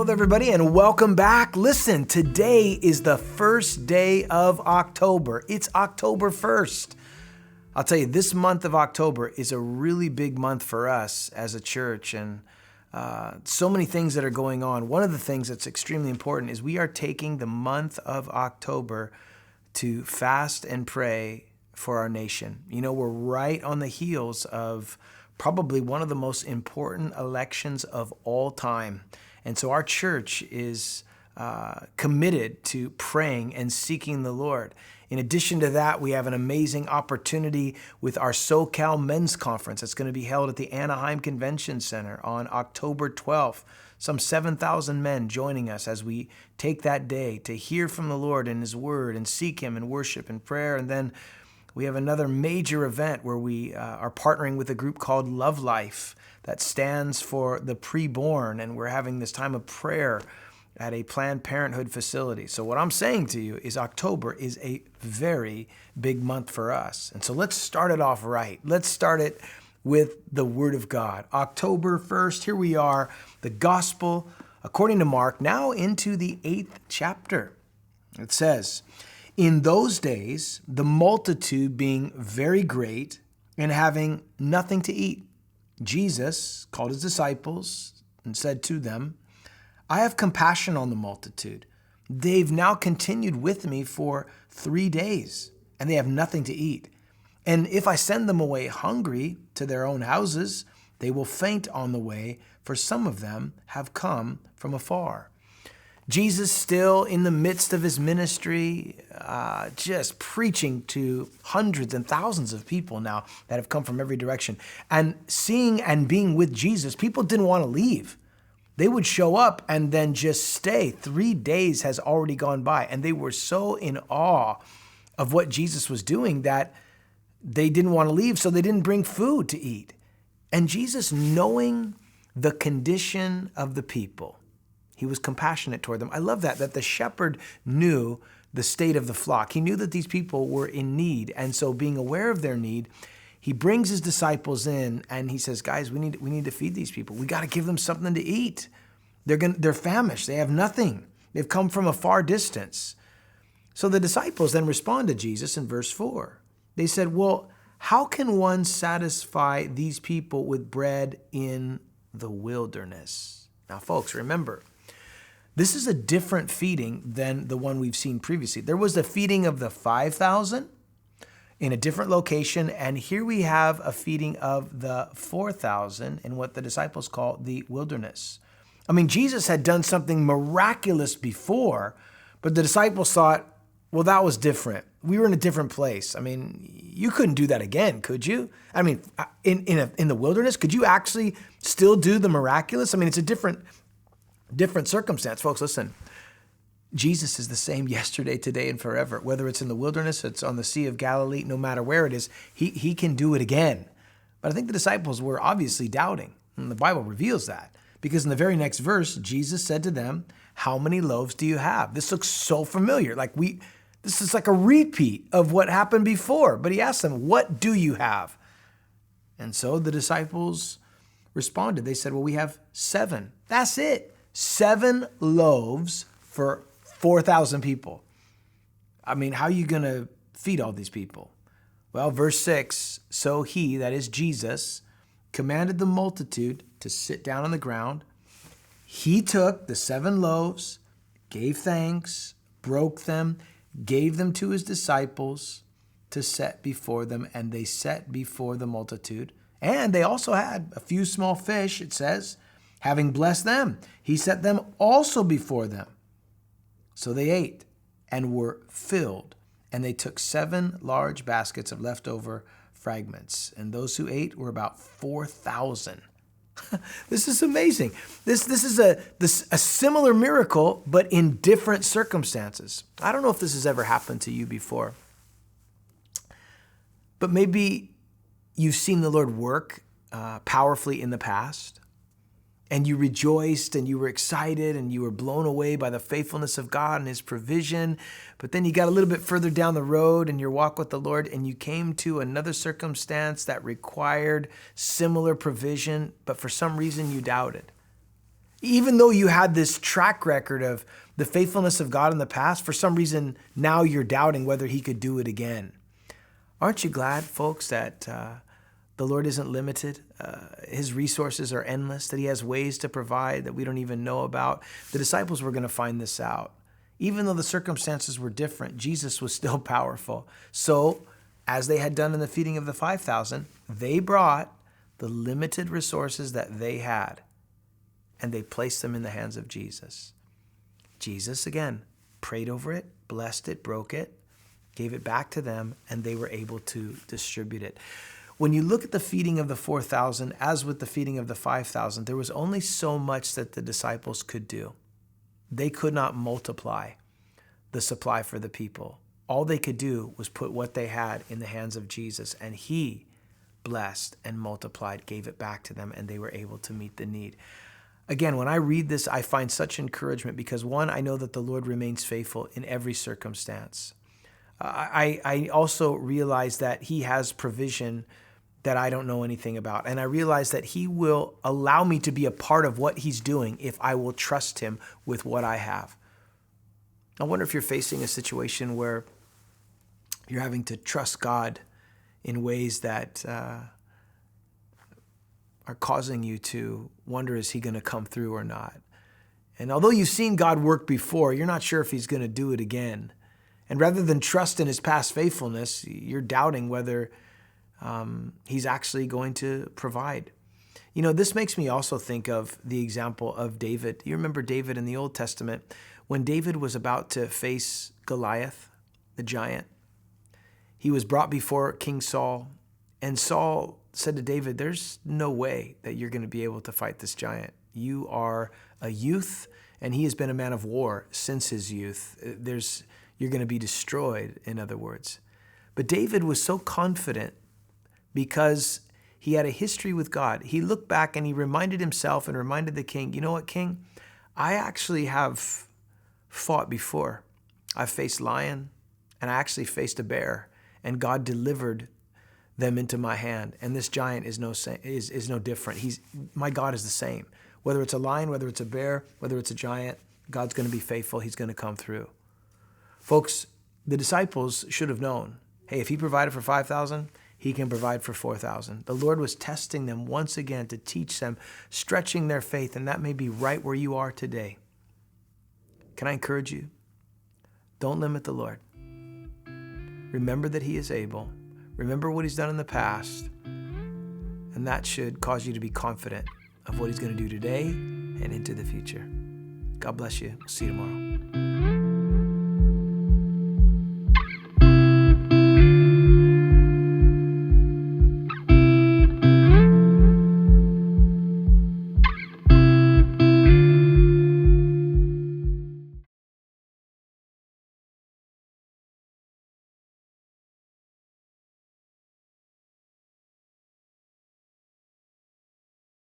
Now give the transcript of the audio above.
Hello, everybody, and welcome back. Listen, today is the first day of October. It's October 1st. I'll tell you, this month of October is a really big month for us as a church, and so many things that are going on. One of the things that's extremely important is we are taking the month of October to fast and pray for our nation. You know, we're right on the heels of probably one of the most important elections of all time. And so our church is committed to praying and seeking the Lord. In addition to that, we have an amazing opportunity with our SoCal Men's Conference. It's going to be held at the Anaheim Convention Center on October 12th. Some 7,000 men joining us as we take that day to hear from the Lord and His Word and seek Him in worship and prayer. And then we have another major event where we are partnering with a group called Love Life that stands for the preborn, and we're having this time of prayer at a Planned Parenthood facility. So what I'm saying to you is October is a very big month for us. And so let's start it off right. Let's start it with the Word of God. October 1st, here we are, the Gospel according to Mark, now into the 8th chapter. It says, "In those days, the multitude being very great and having nothing to eat, Jesus called His disciples and said to them, 'I have compassion on the multitude. They've now continued with me for 3 days, and they have nothing to eat. And if I send them away hungry to their own houses, they will faint on the way, for some of them have come from afar.'" Jesus still in the midst of His ministry, just preaching to hundreds and thousands of people now that have come from every direction. And seeing and being with Jesus, people didn't want to leave. They would show up and then just stay. 3 days has already gone by, and they were so in awe of what Jesus was doing that they didn't want to leave, so they didn't bring food to eat. And Jesus, knowing the condition of the people, He was compassionate toward them. I love that the shepherd knew the state of the flock. He knew that these people were in need. And so being aware of their need, He brings His disciples in and He says, "Guys, we need to feed these people. We got to give them something to eat. They're famished. They have nothing. They've come from a far distance." So the disciples then respond to Jesus in verse 4. They said, "Well, how can one satisfy these people with bread in the wilderness?" Now, folks, remember, this is a different feeding than the one we've seen previously. There was the feeding of the 5,000 in a different location, and here we have a feeding of the 4,000 in what the disciples call the wilderness. I mean, Jesus had done something miraculous before, but the disciples thought, well, that was different. We were in a different place. I mean, you couldn't do that again, could you? I mean, in the wilderness, could you actually still do the miraculous? I mean, it's a different circumstance. Folks, listen, Jesus is the same yesterday, today, and forever. Whether it's in the wilderness, it's on the Sea of Galilee, no matter where it is, he can do it again. But I think the disciples were obviously doubting, and the Bible reveals that. Because in the very next verse, Jesus said to them, "How many loaves do you have?" This looks so familiar. This is like a repeat of what happened before. But He asked them, "What do you have?" And so the disciples responded. They said, "Well, we have 7. That's it. 7 loaves for 4,000 people." I mean, how are you going to feed all these people? Well, verse 6, "So He," that is Jesus, "commanded the multitude to sit down on the ground. He took the 7 loaves, gave thanks, broke them, gave them to His disciples to set before them, and they set before the multitude. And they also had a few small fish," it says. "Having blessed them, He set them also before them. So they ate and were filled, and they took 7 large baskets of leftover fragments. And those who ate were about 4,000. This is amazing. This is a similar miracle, but in different circumstances. I don't know if this has ever happened to you before, but maybe you've seen the Lord work powerfully in the past, and you rejoiced and you were excited and you were blown away by the faithfulness of God and His provision. But then you got a little bit further down the road in your walk with the Lord and you came to another circumstance that required similar provision, but for some reason you doubted. Even though you had this track record of the faithfulness of God in the past, for some reason now you're doubting whether he could do it again. Aren't you glad, folks, that the Lord isn't limited? His resources are endless, that he has ways to provide that we don't even know about. The disciples were going to find this out. Even though the circumstances were different, Jesus was still powerful. So, as they had done in the feeding of the 5,000, they brought the limited resources that they had, and they placed them in the hands of Jesus. Jesus, again, prayed over it, blessed it, broke it, gave it back to them, and they were able to distribute it. When you look at the feeding of the 4,000, as with the feeding of the 5,000, there was only so much that the disciples could do. They could not multiply the supply for the people. All they could do was put what they had in the hands of Jesus, and he blessed and multiplied, gave it back to them, and they were able to meet the need. Again, when I read this, I find such encouragement because, one, I know that the Lord remains faithful in every circumstance. I also realize that he has provision that I don't know anything about. And I realize that he will allow me to be a part of what he's doing if I will trust him with what I have. I wonder if you're facing a situation where you're having to trust God in ways that are causing you to wonder, is he going to come through or not? And although you've seen God work before, you're not sure if he's going to do it again. And rather than trust in his past faithfulness, you're doubting whether he's actually going to provide. You know, this makes me also think of the example of David. You remember David in the Old Testament, when David was about to face Goliath, the giant. He was brought before King Saul, and Saul said to David, there's no way that you're going to be able to fight this giant. You are a youth, and he has been a man of war since his youth. You're going to be destroyed, in other words. But David was so confident because he had a history with God. He looked back and he reminded himself and reminded the king, you know what, king? I actually have fought before. I've faced lion and I actually faced a bear, and God delivered them into my hand. And this giant is no different. My God is the same. Whether it's a lion, whether it's a bear, whether it's a giant, God's going to be faithful. He's going to come through. Folks, the disciples should have known, hey, if he provided for 5,000, he can provide for 4,000. The Lord was testing them once again to teach them, stretching their faith, and that may be right where you are today. Can I encourage you? Don't limit the Lord. Remember that he is able. Remember what he's done in the past, and that should cause you to be confident of what he's going to do today and into the future. God bless you. See you tomorrow.